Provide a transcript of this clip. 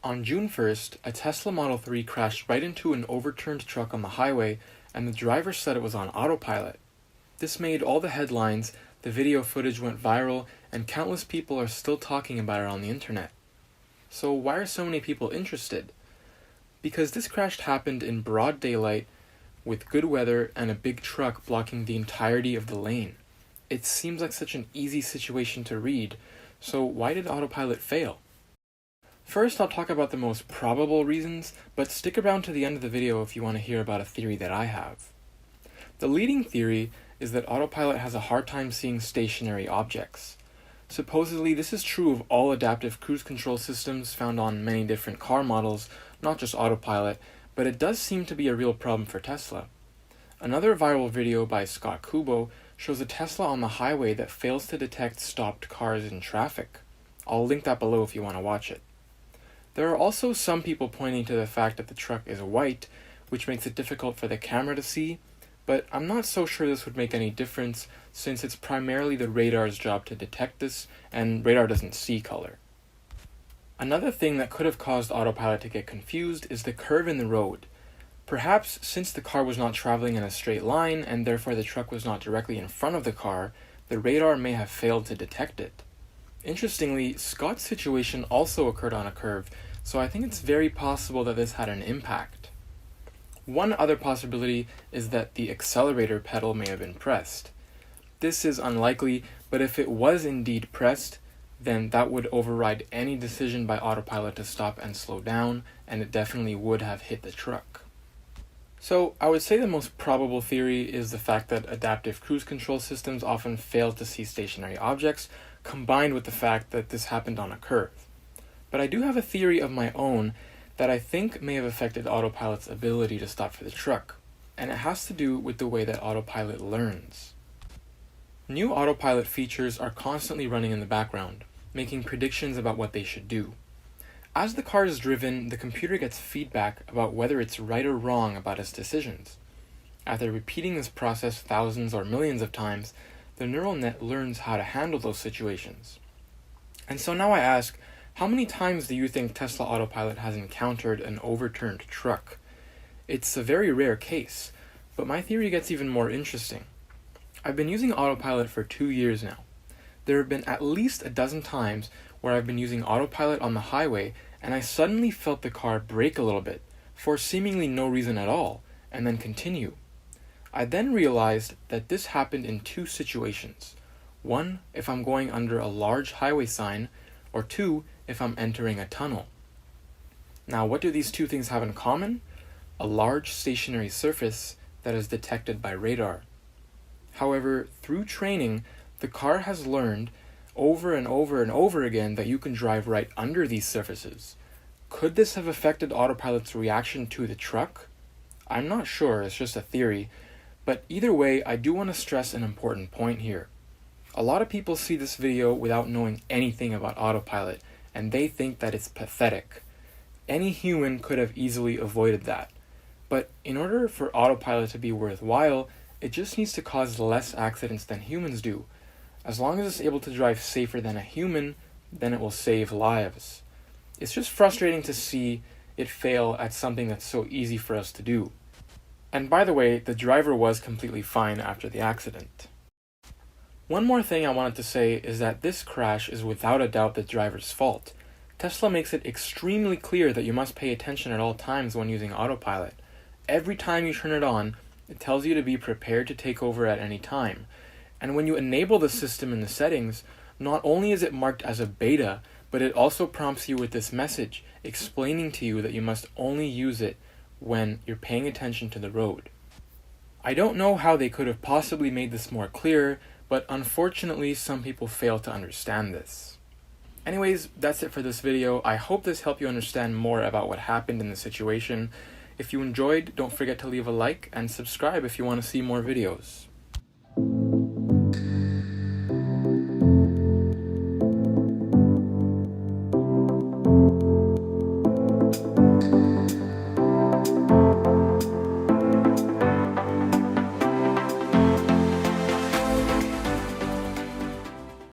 On June 1st, a Tesla Model 3 crashed right into an overturned truck on the highway, and the driver said it was on autopilot. This made all the headlines, the video footage went viral, and countless people are still talking about it on the internet. So why are so many people interested? Because this crash happened in broad daylight, with good weather and a big truck blocking the entirety of the lane. It seems like such an easy situation to read, so why did autopilot fail? First, I'll talk about the most probable reasons, but stick around to the end of the video if you want to hear about a theory that I have. The leading theory is that autopilot has a hard time seeing stationary objects. Supposedly, this is true of all adaptive cruise control systems found on many different car models, not just autopilot, but it does seem to be a real problem for Tesla. Another viral video by Scott Kubo shows a Tesla on the highway that fails to detect stopped cars in traffic. I'll link that below if you want to watch it. There are also some people pointing to the fact that the truck is white, which makes it difficult for the camera to see, but I'm not so sure this would make any difference since it's primarily the radar's job to detect this, and radar doesn't see color. Another thing that could have caused autopilot to get confused is the curve in the road. Perhaps since the car was not traveling in a straight line and therefore the truck was not directly in front of the car, the radar may have failed to detect it. Interestingly, Scott's situation also occurred on a curve, so I think it's very possible that this had an impact. One other possibility is that the accelerator pedal may have been pressed. This is unlikely, but if it was indeed pressed, then that would override any decision by autopilot to stop and slow down, and it definitely would have hit the truck. So I would say the most probable theory is the fact that adaptive cruise control systems often fail to see stationary objects, combined with the fact that this happened on a curve. But I do have a theory of my own that I think may have affected autopilot's ability to stop for the truck, and it has to do with the way that autopilot learns. New autopilot features are constantly running in the background, making predictions about what they should do. As the car is driven, the computer gets feedback about whether it's right or wrong about its decisions. After repeating this process thousands or millions of times, the neural net learns how to handle those situations. And so now I ask, how many times do you think Tesla Autopilot has encountered an overturned truck? It's a very rare case, but my theory gets even more interesting. I've been using Autopilot for 2 years now. There have been at least a dozen times where I've been using Autopilot on the highway and I suddenly felt the car brake a little bit, for seemingly no reason at all, and then continue. I then realized that this happened in 2 situations. 1, if I'm going under a large highway sign, or 2, if I'm entering a tunnel. Now, what do these 2 things have in common? A large stationary surface that is detected by radar. However, through training, the car has learned over and over and over again that you can drive right under these surfaces. Could this have affected autopilot's reaction to the truck? I'm not sure, it's just a theory, but either way, I do want to stress an important point here. A lot of people see this video without knowing anything about autopilot, and they think that it's pathetic. Any human could have easily avoided that. But in order for autopilot to be worthwhile, it just needs to cause less accidents than humans do. As long as it's able to drive safer than a human, then it will save lives. It's just frustrating to see it fail at something that's so easy for us to do. And by the way, the driver was completely fine after the accident. One more thing I wanted to say is that this crash is without a doubt the driver's fault. Tesla makes it extremely clear that you must pay attention at all times when using autopilot. Every time you turn it on, it tells you to be prepared to take over at any time. And when you enable the system in the settings, not only is it marked as a beta, but it also prompts you with this message explaining to you that you must only use it when you're paying attention to the road. I don't know how they could have possibly made this more clear, but unfortunately some people fail to understand this. Anyways, that's it for this video. I hope this helped you understand more about what happened in the situation. If you enjoyed, don't forget to leave a like and subscribe if you want to see more videos.